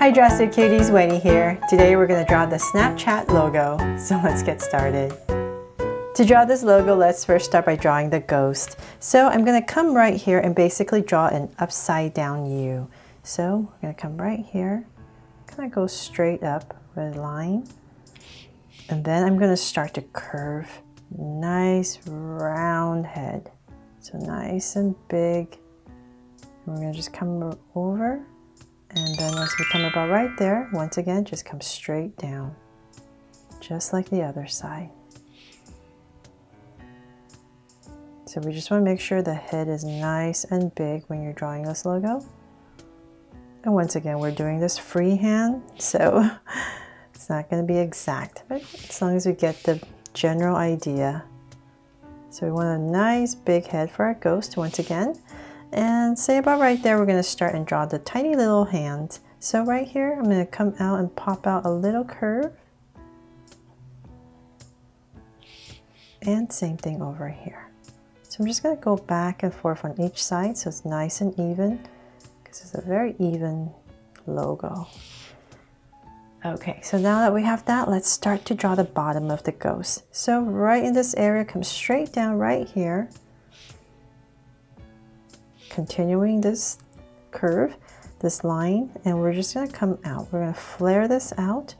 Hi Drastic Cuties, Wendy here. Today we're going to draw the Snapchat logo, so let's get started. To draw this logo, let's first start by drawing the ghost. So I'm going to come right here and basically draw an upside down U. So we're going to come right here, kind of go straight up with a line, and then I'm going to start to curve. Nice round head, so nice and big. And we're going to just come over. And then once we come about right there, once again, just come straight down, just like the other side. So we just want to make sure the head is nice and big when you're drawing this logo. And once again, we're doing this freehand, so it's not going to be exact, but as long as we get the general idea. So we want a nice big head for our ghost once again. And say about right there, we're going to start and draw the tiny little hand. So right here, I'm going to come out and pop out a little curve. And same thing over here. So I'm just going to go back and forth on each side so it's nice and even, because it's a very even logo. Okay, so now that we have that, let's start to draw the bottom of the ghost. So right in this area, come straight down right here. Continuing this curve, this line, and we're just going to come out. We're going to flare this out,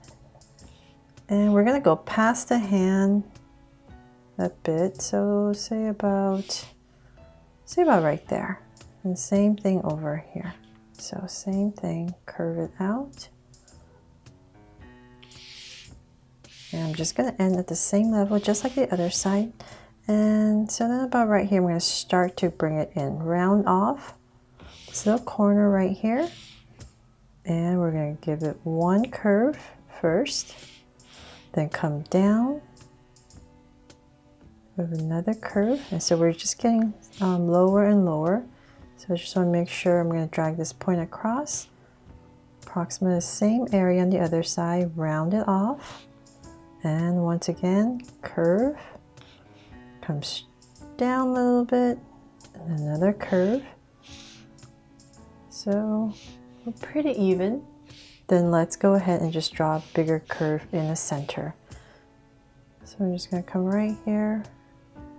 and we're going to go past the hand a bit. So say about right there, and same thing over here. So same thing, curve it out, and I'm just going to end at the same level, just like the other side. And so then about right here, I'm going to start to bring it in, round off this little corner right here. And we're going to give it one curve first, then come down with another curve. And so we're just getting lower and lower. So I just want to make sure I'm going to drag this point across, approximately the same area on the other side, round it off. And once again, curve. Comes down a little bit, and another curve. So we're pretty even. Then let's go ahead and just draw a bigger curve in the center. So I'm just going to come right here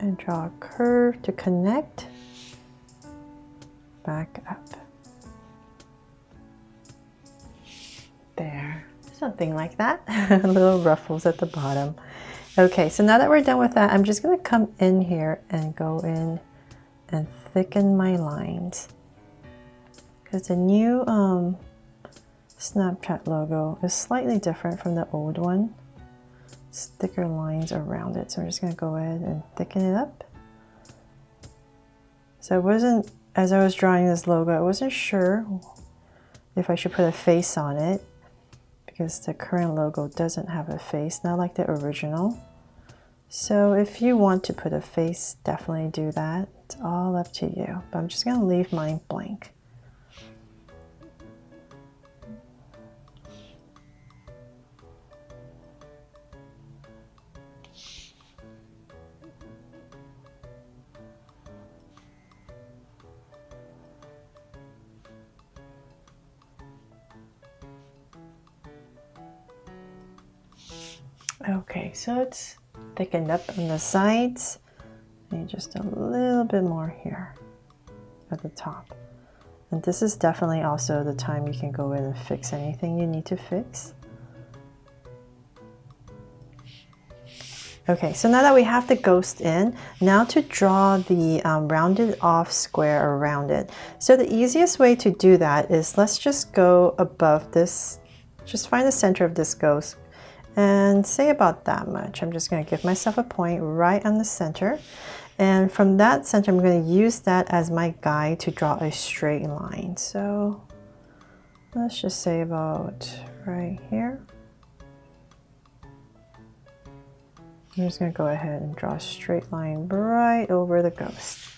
and draw a curve to connect back up. There, something like that. Little ruffles at the bottom. Okay, so now that we're done with that, I'm just going to come in here and go in and thicken my lines. Because the new Snapchat logo is slightly different from the old one. It's thicker lines around it. So I'm just going to go ahead and thicken it up. So as I was drawing this logo, I wasn't sure if I should put a face on it, because the current logo doesn't have a face, not like the original. So if you want to put a face, definitely do that. It's all up to you. But I'm just going to leave mine blank. Okay, so it's thickened up on the sides, and just a little bit more here at the top. And this is definitely also the time you can go in and fix anything you need to fix. Okay, so now that we have the ghost in, now to draw the rounded off square around it. So the easiest way to do that is, let's just go above this, just find the center of this ghost, and say about that much. I'm just going to give myself a point right on the center, and from that center I'm going to use that as my guide to draw a straight line. So let's just say about right here. I'm just going to go ahead and draw a straight line right over the ghost.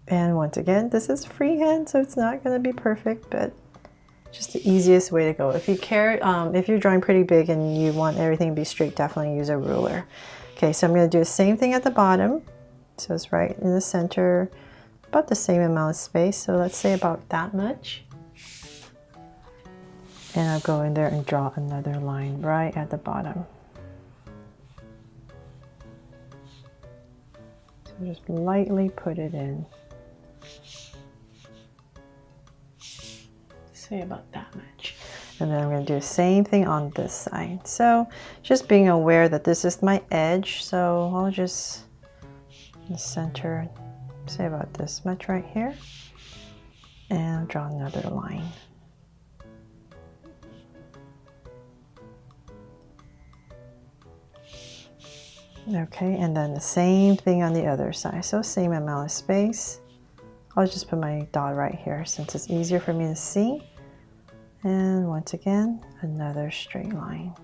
And once again, this is freehand, so it's not going to be perfect, but just the easiest way to go. If you care, if you're drawing pretty big and you want everything to be straight, definitely use a ruler. Okay, so I'm going to do the same thing at the bottom. So it's right in the center, about the same amount of space. So let's say about that much. And I'll go in there and draw another line right at the bottom. So just lightly put it in. Say about that much. And then I'm going to do the same thing on this side. So just being aware that this is my edge. So I'll just the center, say about this much right here. And draw another line. Okay, and then the same thing on the other side. So same amount of space. I'll just put my dot right here since it's easier for me to see. And once again, another straight line.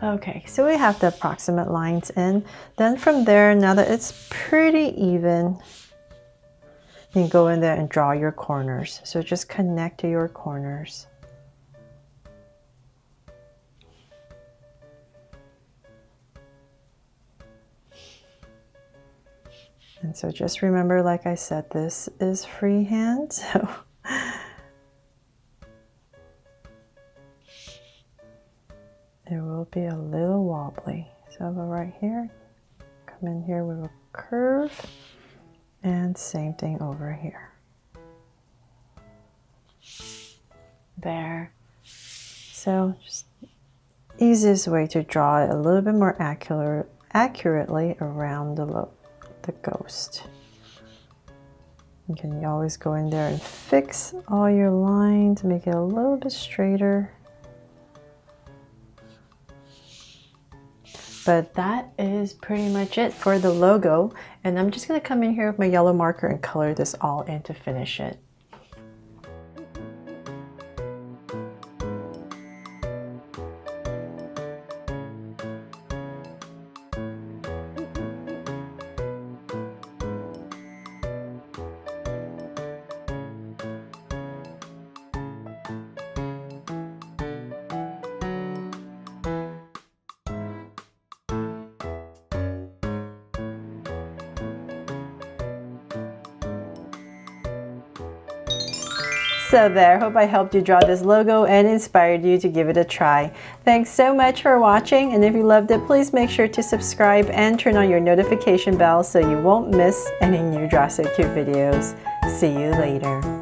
Okay, so we have the approximate lines in. Then from there, now that it's pretty even, you can go in there and draw your corners. So just connect to your corners. And so just remember, like I said, this is freehand, so it will be a little wobbly. So I'll go right here, come in here with a curve, and same thing over here. There. So just easiest way to draw it a little bit more accurately around the ghost. You can always go in there and fix all your lines, make it a little bit straighter. But that is pretty much it for the logo. And I'm just going to come in here with my yellow marker and color this all in to finish it. So there, hope I helped you draw this logo and inspired you to give it a try. Thanks so much for watching, and if you loved it, please make sure to subscribe and turn on your notification bell so you won't miss any new Draw So Cute videos. See you later.